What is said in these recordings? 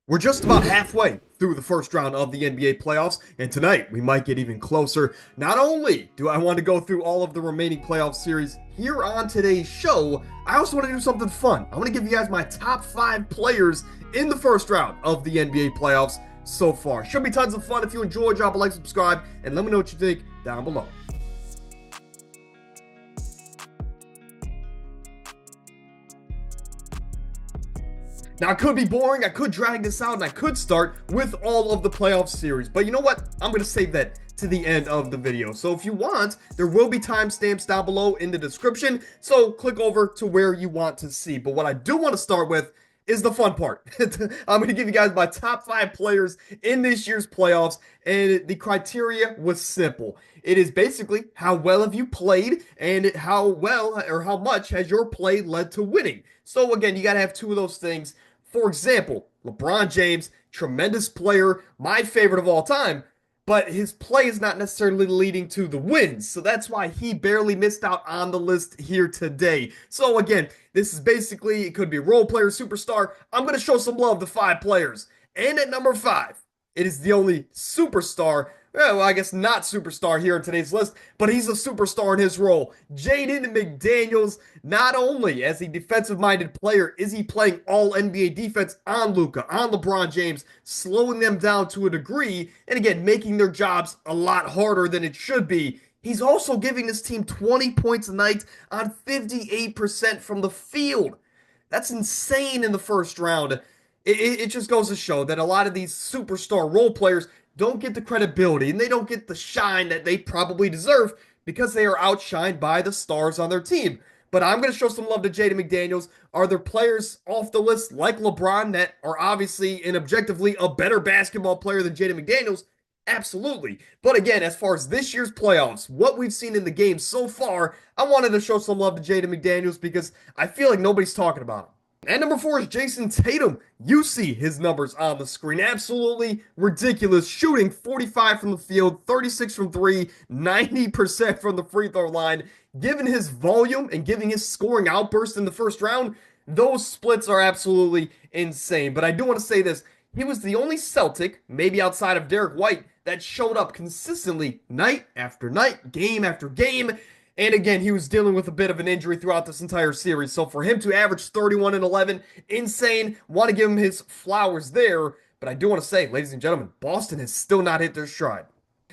We're just about halfway through the first round of the NBA playoffs, and tonight we might get even closer. Not only do I want to go through all of the remaining playoff series here on today's show, I also want to do something fun. I want to give you guys my top 5 players in the first round of the NBA playoffs so far. Should be tons of fun. If you enjoy, drop a like, subscribe, and let me know what you think down below. Now, it could be boring, I could drag this out, and I could start with all of the playoff series. But you know what? I'm going to save that to the end of the video. So if you want, there will be timestamps down below in the description. So click over to where you want to see. But what I do want to start with is the fun part. I'm going to give you guys my top 5 players in this year's playoffs, and the criteria was simple. It is basically how well have you played and how well or how much has your play led to winning. So again, you got to have two of those things. For example, LeBron James, tremendous player, my favorite of all time, but his play is not necessarily leading to the wins. So that's why he barely missed out on the list here today. So again, this is basically, it could be role player, superstar. I'm going to show some love to 5 players. And at number 5, it is the only superstar, well, I guess not superstar here in today's list, but he's a superstar in his role. Jaden McDaniels, not only as a defensive-minded player, is he playing all NBA defense on Luka, on LeBron James, slowing them down to a degree, and again, making their jobs a lot harder than it should be. He's also giving this team 20 points a night on 58% from the field. That's insane in the first round. It just goes to show that a lot of these superstar role players don't get the credibility and they don't get the shine that they probably deserve because they are outshined by the stars on their team. But I'm going to show some love to Jaden McDaniels. Are there players off the list like LeBron that are obviously and objectively a better basketball player than Jaden McDaniels? Absolutely. But again, as far as this year's playoffs, what we've seen in the game so far, I wanted to show some love to Jaden McDaniels because I feel like nobody's talking about him. And number 4 is Jason Tatum. You see his numbers on the screen. Absolutely ridiculous. Shooting 45 from the field, 36 from 3, 90% from the free throw line. Given his volume and giving his scoring outburst in the first round, those splits are absolutely insane. But I do want to say this. He was the only Celtic, maybe outside of Derek White, that showed up consistently night after night, game after game. And again, he was dealing with a bit of an injury throughout this entire series. So for him to average 31 and 11, insane. Want to give him his flowers there. But I do want to say, ladies and gentlemen, Boston has still not hit their stride.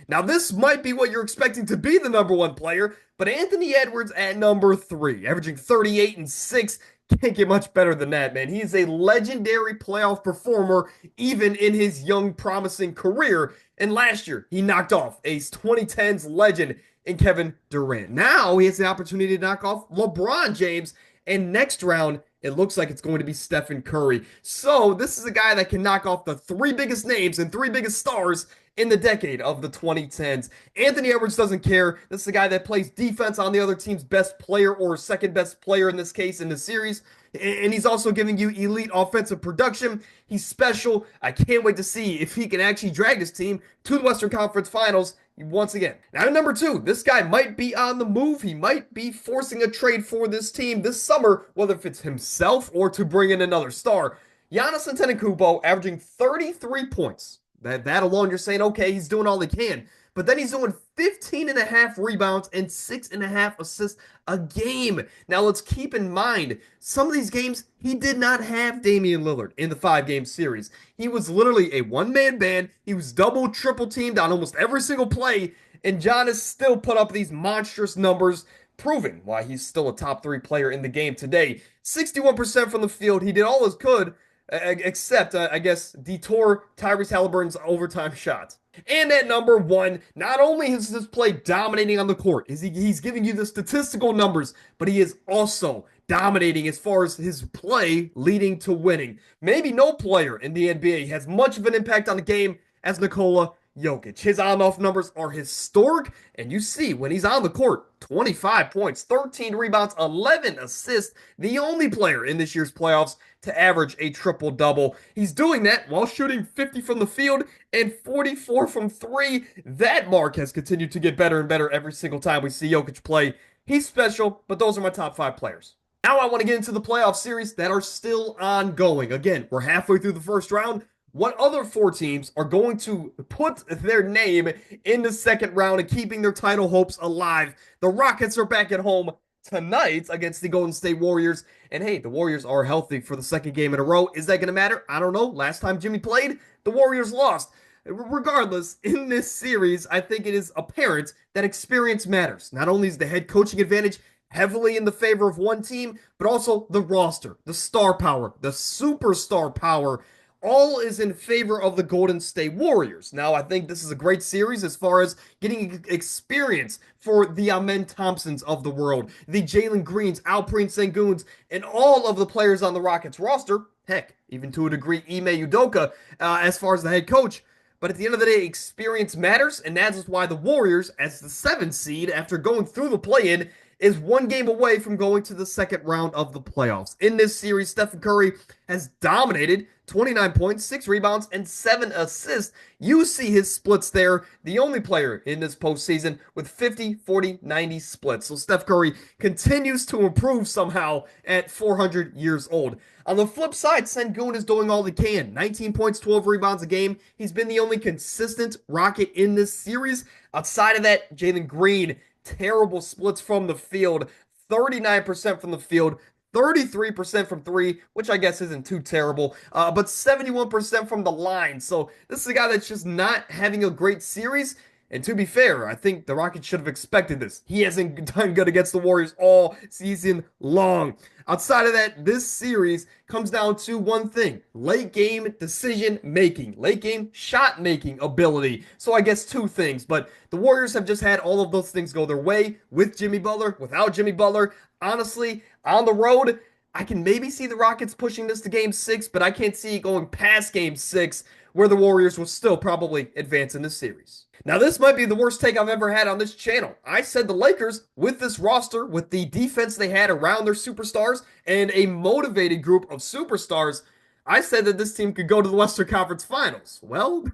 Now, this might be what you're expecting to be the number 1 player, but Anthony Edwards at number 3, averaging 38 and 6. Can't get much better than that, man. He is a legendary playoff performer, even in his young, promising career. And last year, he knocked off a 2010s legend in Kevin Durant. Now he has the opportunity to knock off LeBron James. And next round, it looks like it's going to be Stephen Curry. So this is a guy that can knock off the 3 biggest names and 3 biggest stars in the decade of the 2010s. Anthony Edwards doesn't care. This is a guy that plays defense on the other team's best player or second best player in this case in the series. And he's also giving you elite offensive production. He's special. I can't wait to see if he can actually drag this team to the Western Conference Finals once again. Now, number 2, this guy might be on the move. He might be forcing a trade for this team this summer, whether if it's himself or to bring in another star. Giannis Antetokounmpo averaging 33 points. That alone, you're saying, okay, he's doing all he can. But then he's doing 15.5 rebounds and 6.5 assists a game. Now, let's keep in mind, some of these games, he did not have Damian Lillard in the 5-game series. He was literally a one-man band. He was double, triple teamed on almost every single play. And Giannis still put up these monstrous numbers, proving why he's still a top 3 player in the game today. 61% from the field. He did all he could. Except, I guess, detour Tyrese Halliburton's overtime shot. And at number 1, not only is this play dominating on the court, he's giving you the statistical numbers, but he is also dominating as far as his play leading to winning. Maybe no player in the NBA has much of an impact on the game as Nikola Jokic. His on-off numbers are historic, and you see when he's on the court, 25 points, 13 rebounds, 11 assists, the only player in this year's playoffs to average a triple-double. He's doing that while shooting 50 from the field and 44 from 3. That mark has continued to get better and better every single time we see Jokic play. He's special, but those are my top 5 players. Now I want to get into the playoff series that are still ongoing. Again, we're halfway through the first round. What other four teams are going to put their name in the second round and keeping their title hopes alive? The Rockets are back at home tonight against the Golden State Warriors. And hey, the Warriors are healthy for the second game in a row. Is that going to matter? I don't know. Last time Jimmy played, the Warriors lost. Regardless, in this series, I think it is apparent that experience matters. Not only is the head coaching advantage heavily in the favor of one team, but also the roster, the star power, the superstar power, all is in favor of the Golden State Warriors. Now, I think this is a great series as far as getting experience for the Amen Thompsons of the world, the Jalen Greens, Alperen Senguns, and all of the players on the Rockets roster. Heck, even to a degree, Ime Udoka as far as the head coach. But at the end of the day, experience matters, and that's why the Warriors, as the 7th seed, after going through the play-in, is one game away from going to the second round of the playoffs. In this series, Stephen Curry has dominated 29 points, 6 rebounds, and 7 assists. You see his splits there. The only player in this postseason with 50, 40, 90 splits. So Steph Curry continues to improve somehow at 400 years old. On the flip side, Sengun is doing all he can. 19 points, 12 rebounds a game. He's been the only consistent Rocket in this series. Outside of that, Jalen Green, terrible splits from the field. 39% from the field, 33% from three, which I guess isn't too terrible, but 71% from the line. So this is a guy that's just not having a great series. And to be fair, I think the Rockets should have expected this. He hasn't done good against the Warriors all season long. Outside of that, this series comes down to one thing: late game decision making, late game shot making ability. So I guess two things, but the Warriors have just had all of those things go their way with Jimmy Butler, without Jimmy Butler. Honestly, on the road, I can maybe see the Rockets pushing this to game 6, but I can't see it going past game 6, where the Warriors will still probably advance in this series. Now, this might be the worst take I've ever had on this channel. I said the Lakers, with this roster, with the defense they had around their superstars, and a motivated group of superstars, I said that this team could go to the Western Conference Finals. Well,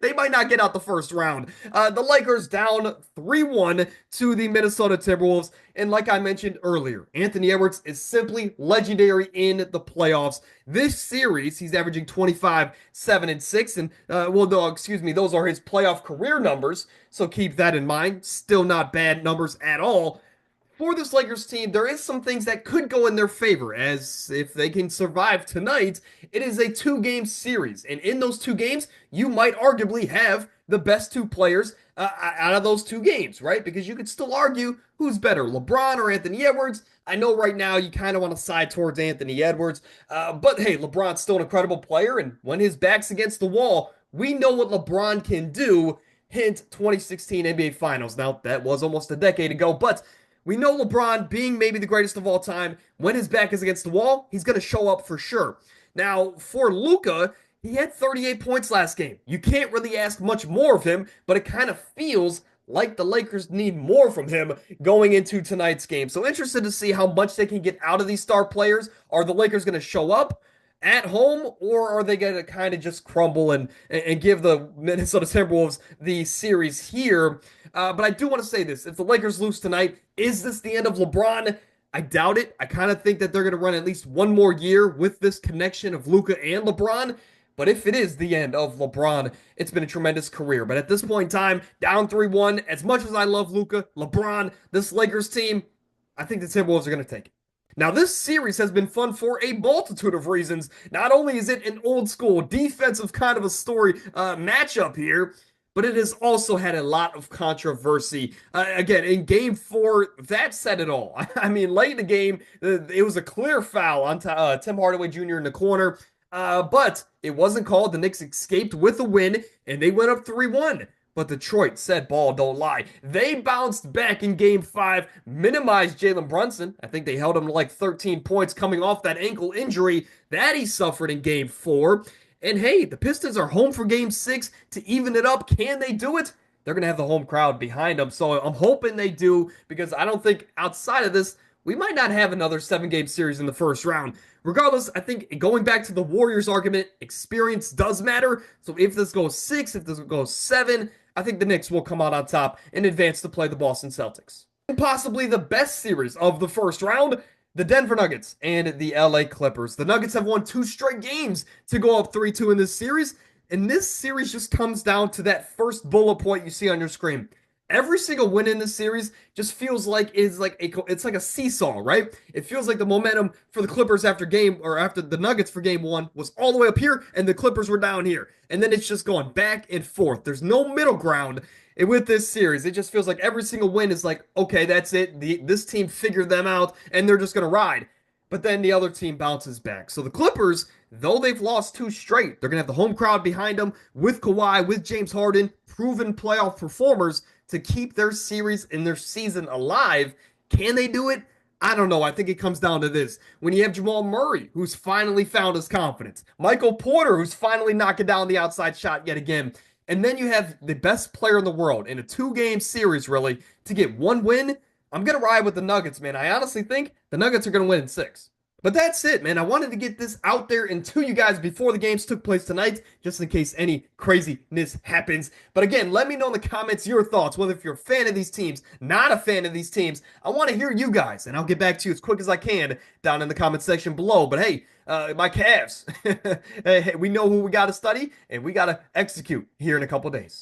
they might not get out the first round. The Lakers down 3-1 to the Minnesota Timberwolves. And like I mentioned earlier, Anthony Edwards is simply legendary in the playoffs. This series, he's averaging 25, 7, and 6. And, well, no, excuse me, those are his playoff career numbers. So keep that in mind. Still not bad numbers at all. For this Lakers team, there is some things that could go in their favor, as if they can survive tonight, it is a 2-game series. And in those 2 games, you might arguably have the best 2 players out of those 2 games, right? Because you could still argue who's better, LeBron or Anthony Edwards. I know right now you kind of want to side towards Anthony Edwards, but hey, LeBron's still an incredible player, and when his back's against the wall, we know what LeBron can do. Hint, 2016 NBA Finals. Now, that was almost a decade ago, but we know LeBron, being maybe the greatest of all time, when his back is against the wall, he's going to show up for sure. Now, for Luka, he had 38 points last game. You can't really ask much more of him, but it kind of feels like the Lakers need more from him going into tonight's game. So interested to see how much they can get out of these star players. Are the Lakers going to show up at home, or are they going to kind of just crumble and give the Minnesota Timberwolves the series here? But I do want to say this. If the Lakers lose tonight, is this the end of LeBron? I doubt it. I kind of think that they're going to run at least one more year with this connection of Luka and LeBron. But if it is the end of LeBron, it's been a tremendous career. But at this point in time, down 3-1, as much as I love Luka, LeBron, this Lakers team, I think the Timberwolves are going to take it. Now, this series has been fun for a multitude of reasons. Not only is it an old school defensive kind of a story matchup here, but it has also had a lot of controversy. Again, in game 4, that said it all. I mean, late in the game, it was a clear foul on Tim Hardaway Jr. in the corner, but it wasn't called. The Knicks escaped with a win, and they went up 3-1. But Detroit said ball don't lie. They bounced back in game 5, minimized Jalen Brunson. I think they held him to like 13 points coming off that ankle injury that he suffered in game 4. And hey, the Pistons are home for game 6 to even it up. Can they do it? They're going to have the home crowd behind them. So I'm hoping they do, because I don't think outside of this, we might not have another 7-game series in the first round. Regardless, I think going back to the Warriors argument, experience does matter. So if this goes 6, if this goes 7, I think the Knicks will come out on top and advance to play the Boston Celtics. And possibly the best series of the first round, The Denver Nuggets and the LA Clippers. The Nuggets have won 2 straight games to go up 3-2 in this series. And this series just comes down to that first bullet point you see on your screen. Every single win in this series just feels like it's like a seesaw, right? It feels like the momentum for the Clippers after the Nuggets for game one was all the way up here and the Clippers were down here. And then it's just going back and forth. There's no middle ground with this series. It just feels like every single win is like, okay, that's it. This team figured them out and they're just going to ride. But then the other team bounces back. So the Clippers, though they've lost 2 straight, they're going to have the home crowd behind them with Kawhi, with James Harden, proven playoff performers to keep their series and their season alive. Can they do it? I don't know. I think it comes down to this. When you have Jamal Murray, who's finally found his confidence, Michael Porter, who's finally knocking down the outside shot yet again, and then you have the best player in the world in a 2-game series, really, to get 1 win. I'm going to ride with the Nuggets, man. I honestly think the Nuggets are going to win in 6. But that's it, man. I wanted to get this out there and to you guys before the games took place tonight, just in case any craziness happens. But again, let me know in the comments your thoughts, whether if you're a fan of these teams, not a fan of these teams. I want to hear you guys, and I'll get back to you as quick as I can down in the comment section below. But hey, my Cavs, hey, we know who we got to study, and we got to execute here in a couple days.